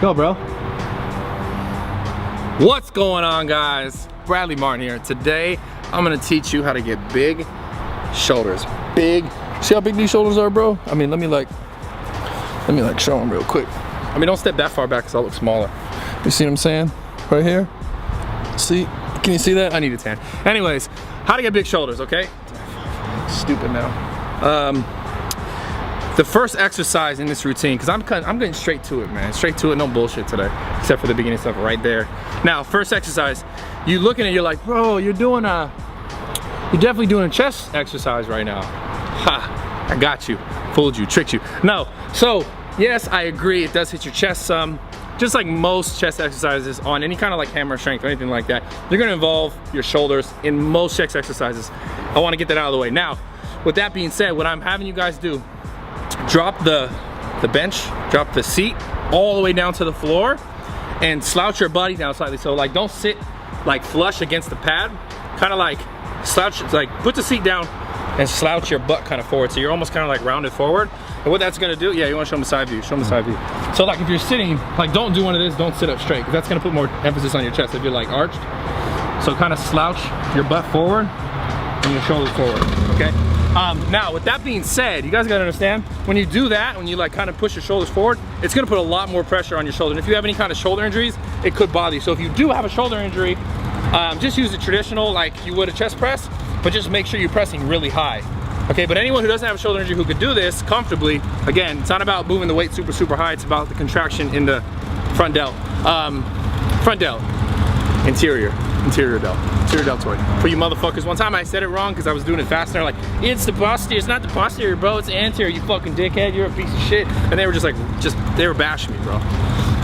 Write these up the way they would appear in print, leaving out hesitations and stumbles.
Go, bro. What's going on, guys? Bradley Martin here. Today, I'm gonna teach you how to get big shoulders. Big. See how big these shoulders are, bro? I mean, let me show them real quick. I mean, don't step that far back because I'll look smaller. You see what I'm saying? Right here. See? Can you see that? I need a tan. Anyways, how to get big shoulders, okay? Stupid now. The first exercise in this routine, because I'm getting straight to it, man. Straight to it, no bullshit today. Except for the beginning stuff right there. Now, first exercise, you looking at it, you're like, bro, you're definitely doing a chest exercise right now. Ha, I got you, fooled you, tricked you. No, so, yes, I agree, it does hit your chest some. Just like most chest exercises on any kind of like hammer strength or anything like that, you're gonna involve your shoulders in most chest exercises. I wanna get that out of the way. Now, with that being said, what I'm having you guys do, drop the bench, drop the seat all the way down to the floor and slouch your body down slightly. So like don't sit like flush against the pad, kind of like slouch, like put the seat down and slouch your butt kind of forward. So you're almost kind of like rounded forward. And what that's gonna do, yeah, you wanna show them the side view, show them the side view. So like if you're sitting, like don't do one of this, don't sit up straight, because that's gonna put more emphasis on your chest if you're like arched. So kind of slouch your butt forward and your shoulders forward, okay? Now, with that being said, you guys gotta understand, when you do that, when you like kind of push your shoulders forward, it's gonna put a lot more pressure on your shoulder. And if you have any kind of shoulder injuries, it could bother you. So if you do have a shoulder injury, just use the traditional, like you would a chest press, but just make sure you're pressing really high. Okay, but anyone who doesn't have a shoulder injury who could do this comfortably, again, it's not about moving the weight super, super high, it's about the contraction in the front delt. Interior deltoid. For you motherfuckers, one time I said it wrong because I was doing it faster. Like, it's the posterior, it's not the posterior, bro, it's anterior, you fucking dickhead, you're a piece of shit. And they were just like, they were bashing me, bro.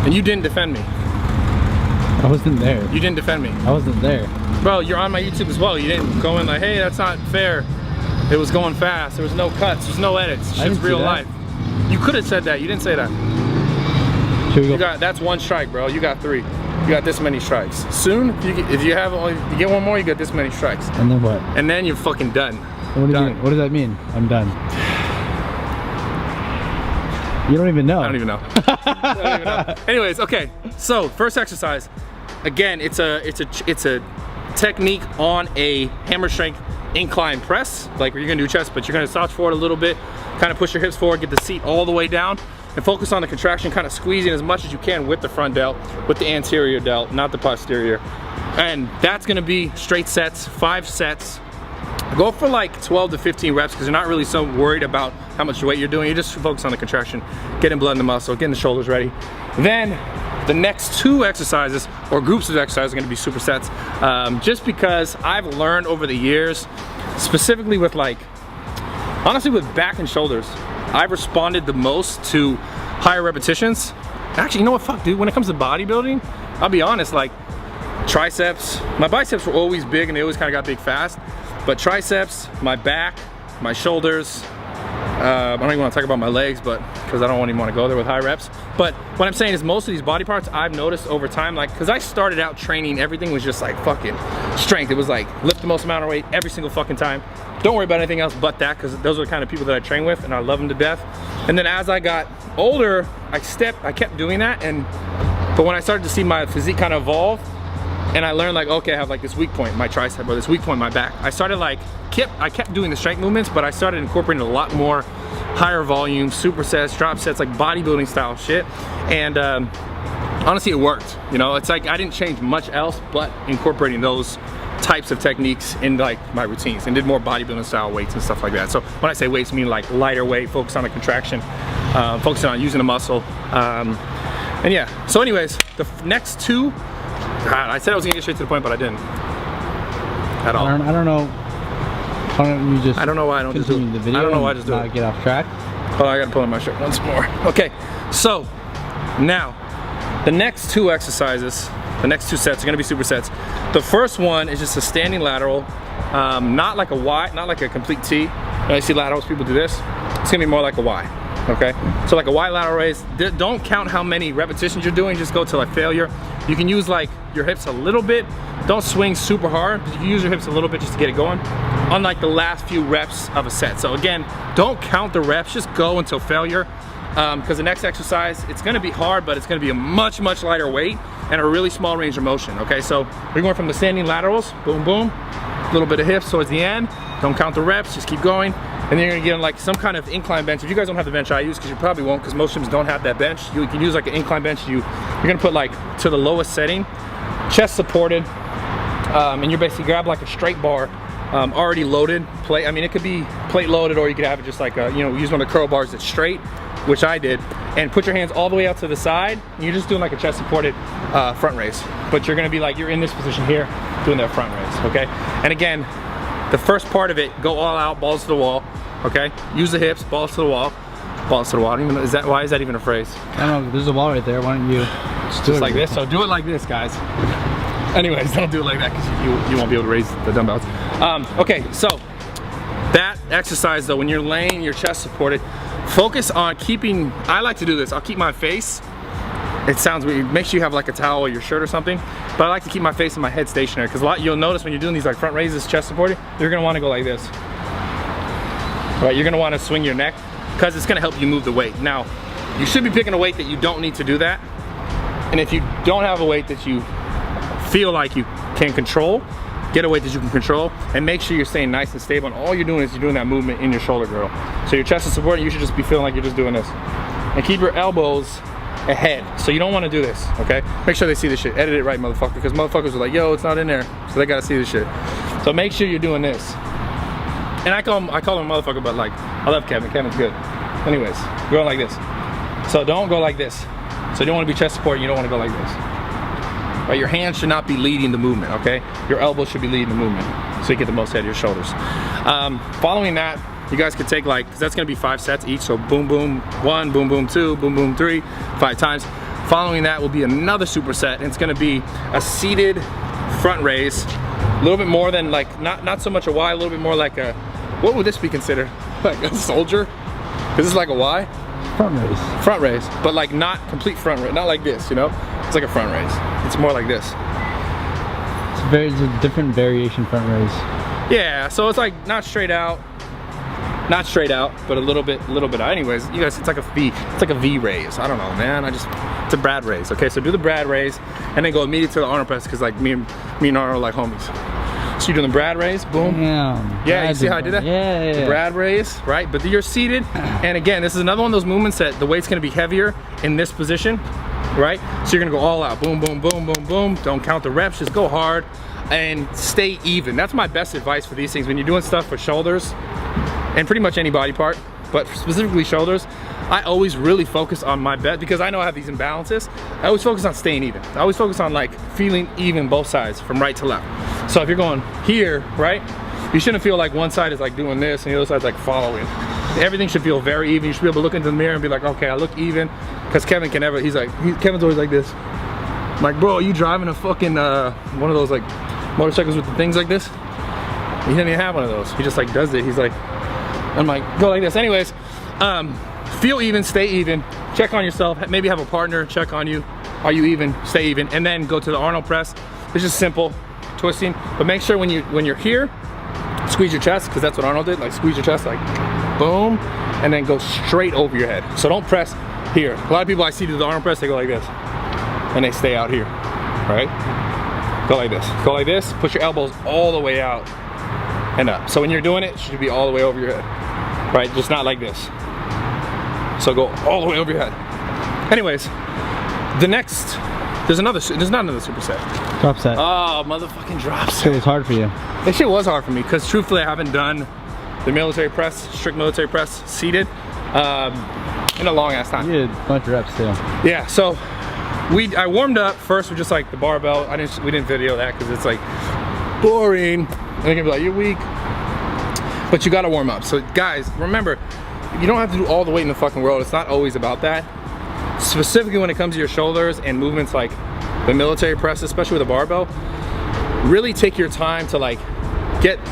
And you didn't defend me. I wasn't there. You didn't defend me. I wasn't there. Bro, you're on my YouTube as well. You didn't go in like, hey, that's not fair. It was going fast, there was no cuts, there's no edits, it's just real life. You could have said that, you didn't say that. Should we go? That's one strike, bro, you got 3. You got this many strikes. Soon, if you get one more, you got this many strikes. And then what? And then you're fucking done. What does that mean? I'm done. You don't even know. I don't even know. I don't even know. Anyways, okay. So first exercise. Again, it's a technique on a hammer strength incline press, like where you're gonna do chest, but you're gonna slouch forward a little bit, kind of push your hips forward, get the seat all the way down, and focus on the contraction, kind of squeezing as much as you can with the front delt, with the anterior delt, not the posterior. And that's gonna be straight sets, 5 sets. Go for like 12 to 15 reps because you're not really so worried about how much weight you're doing. You just focus on the contraction, getting blood in the muscle, getting the shoulders ready. Then the next 2 exercises or groups of exercises are gonna be supersets. Just because I've learned over the years, specifically with like, honestly with back and shoulders, I've responded the most to higher repetitions. Actually, you know what, fuck dude, when it comes to bodybuilding, I'll be honest, like triceps, my biceps were always big and they always kind of got big fast, but triceps, my back, my shoulders, I don't even want to talk about my legs, but because I don't even want to go there with high reps. But what I'm saying is most of these body parts I've noticed over time, like, because I started out training, everything was just like fucking strength. It was like lift the most amount of weight every single fucking time. Don't worry about anything else but that, because those are the kind of people that I train with and I love them to death. And then as I got older, I kept doing that. But when I started to see my physique kind of evolve, and I learned like, okay, I have like this weak point, my tricep, or this weak point, my back. I started like, I kept doing the strength movements, but I started incorporating a lot more higher volume, supersets, drop sets, like bodybuilding style shit. And honestly, it worked. You know, it's like I didn't change much else but incorporating those types of techniques in like my routines and did more bodybuilding style weights and stuff like that. So when I say weights, I mean like lighter weight, focus on the contraction, focusing on using the muscle. And yeah, so anyways, the next 2, God, I said I was gonna get straight to the point, but I didn't at all. I don't know. Why don't you just? I don't know why I don't just do it. The video I don't know why I just do it. Not get off track. Oh, I gotta pull on my shirt once more. Okay, so now the next 2 exercises, the next 2 sets are gonna be supersets. The first one is just a standing lateral, not like a Y, not like a complete T. You know, you see laterals, people do this. It's gonna be more like a Y. Okay, so like a Y lateral raise, don't count how many repetitions you're doing, just go to like failure. You can use like your hips a little bit, don't swing super hard, you can use your hips a little bit just to get it going on like the last few reps of a set. So again, don't count the reps, just go until failure. because the next exercise, it's gonna be hard, but it's gonna be a much lighter weight and a really small range of motion, okay? So we're going from the standing laterals, boom, boom, a little bit of hips towards the end. Don't count the reps, just keep going. And then you're gonna get on like some kind of incline bench. If you guys don't have the bench I use, because you probably won't, because most gyms don't have that bench, you can use like an incline bench. You're gonna put like to the lowest setting, chest supported, and you basically grab like a straight bar, already loaded plate. I mean, it could be plate loaded, or you could have it just like a, you know, use one of the curl bars that's straight, which I did, and put your hands all the way out to the side. And you're just doing like a chest supported front raise, but you're gonna be like, you're in this position here, doing that front raise, okay? And again, the first part of it, go all out, balls to the wall, okay? Use the hips, balls to the wall, balls to the wall. I don't even know, why is that even a phrase? I don't know, there's a wall right there. Why don't you just do it like this? So do it like this, guys. Anyways, don't do it like that, because you won't be able to raise the dumbbells. Okay, so that exercise though, when you're laying your chest supported, focus on keeping, I like to do this, I'll keep my face, it sounds weird, make sure you have like a towel or your shirt or something, but I like to keep my face and my head stationary, because a lot, you'll notice when you're doing these like front raises, chest supported, you're gonna wanna go like this. Right, you're gonna wanna swing your neck, because it's gonna help you move the weight. Now, you should be picking a weight that you don't need to do that, and if you don't have a weight that you feel like you can control, get a weight that you can control, and make sure you're staying nice and stable, and all you're doing is you're doing that movement in your shoulder girdle. So your chest is supported, you should just be feeling like you're just doing this. And keep your elbows ahead. So you don't want to do this, okay? Make sure they see this shit. Edit it right, motherfucker, because motherfuckers are like, yo, it's not in there. So they gotta see this shit. So make sure you're doing this. And I call him a motherfucker, but like, I love Kevin. Kevin's good. Anyways, going like this. So don't go like this. So you don't want to be chest supported, you don't want to go like this. Right, your hands should not be leading the movement, okay? Your elbows should be leading the movement, so you get the most out of your shoulders. Following that, you guys could take like, because that's gonna be 5 sets each, so boom, boom, 1, boom, boom, 2, boom, boom, 3, 5 times. Following that will be another superset, and it's gonna be a seated front raise, a little bit more than like, not so much a Y, a little bit more like a, what would this be considered? Like a soldier? Is this like a Y? Front raise. Front raise, but like not complete front raise, not like this, you know? It's like a front raise. It's more like this. It's a different variation front raise. Yeah, so it's like not straight out, but a little bit out. Anyways, you guys, it's like a V raise. I don't know, man. It's a Brad raise. Okay, so do the Brad raise, and then go immediately to the Arnold press, because like me and Arnold are like homies. So you're doing the Brad raise, boom. Yeah, you see how I did that? Yeah. The Brad raise, right? But you're seated, and again, this is another one of those movements that the weight's gonna be heavier in this position, right? So you're gonna go all out, boom, boom, boom, boom, boom. Don't count the reps, just go hard and stay even. That's my best advice for these things. When you're doing stuff for shoulders, and pretty much any body part, but specifically shoulders, I always really focus on my bet, because I know I have these imbalances. I always focus on staying even. I always focus on like feeling even both sides from right to left. So if you're going here, right, you shouldn't feel like one side is like doing this and the other side's like following. Everything should feel very even. You should be able to look into the mirror and be like, okay, I look even. Because Kevin can never, Kevin's always like this. I'm like, bro, are you driving a fucking, one of those like motorcycles with the things like this? He didn't even have one of those. He just like does it. He's like, I'm like, go like this. Anyways, feel even, stay even. Check on yourself. Maybe have a partner check on you. Are you even? Stay even. And then go to the Arnold press. It's just simple twisting. But make sure when you're here, squeeze your chest, because that's what Arnold did. Like squeeze your chest, like boom, and then go straight over your head. So don't press here. A lot of people I see do the Arnold press, they go like this, and they stay out here, right? Go like this. Go like this. Push your elbows all the way out and up. So when you're doing it, it should be all the way over your head, right? Just not like this. So go all the way over your head. Anyways, the next, there's not another superset. Drop set. Oh, motherfucking drop set. It's hard for you. That shit was hard for me, because truthfully I haven't done the military press, strict military press, seated, in a long ass time. You did a bunch of reps too. Yeah, so I warmed up first with just like the barbell. We didn't video that because it's like boring. And they're gonna be like, you're weak. But you gotta warm up. So guys, remember, you don't have to do all the weight in the fucking world. It's not always about that. Specifically when it comes to your shoulders and movements like the military press, especially with a barbell, really take your time to like get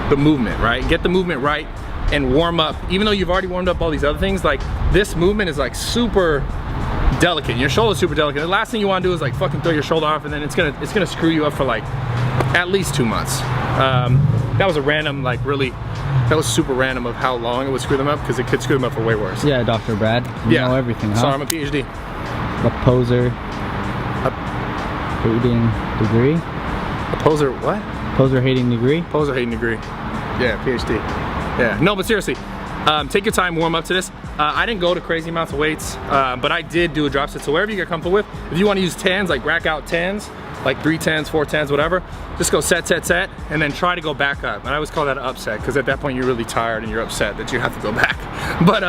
the movement right. Get the movement right and warm up. Even though you've already warmed up all these other things, like this movement is like super delicate. Your shoulder's super delicate. The last thing you want to do is like fucking throw your shoulder off, and then it's gonna screw you up for like at least 2 months. That was a random, like really That was super random of how long it would screw them up, because it could screw them up for way worse. Yeah, Dr. Brad. You know everything, huh? Sorry, I'm a PhD. A poser. Hating degree. A poser what? Poser hating degree. Poser hating degree. Yeah, PhD. Yeah. No, but seriously, take your time, warm up to this. I didn't go to crazy amounts of weights, but I did do a drop set. So wherever you get comfortable with, if you want to use 10s, like rack out 10s, like 3 10s, 4 10s, whatever, just go set, and then try to go back up. And I always call that an upset, because at that point you're really tired and you're upset that you have to go back. But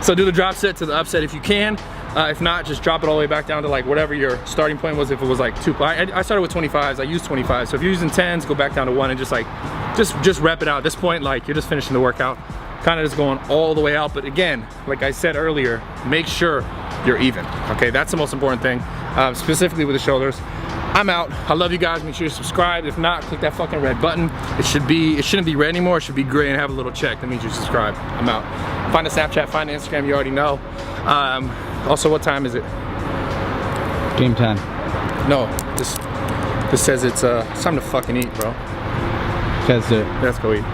so do the drop set to the upset if you can. If not, just drop it all the way back down to like whatever your starting point was. If it was like I started with 25s, I used 25. So if you're using 10s, go back down to 1 and just like, just rep it out. At this point, like you're just finishing the workout, kind of just going all the way out. But again, like I said earlier, make sure you're even, okay? That's the most important thing, specifically with the shoulders. I'm out. I love you guys. Make sure you subscribe. If not, click that fucking red button. It shouldn't be red anymore. It should be gray and have a little check. That means you subscribe. I'm out. Find a Snapchat, find an Instagram, you already know. Also, what time is it? Game time. No, this says it's time to fucking eat, bro. Let's do it. Let's go eat.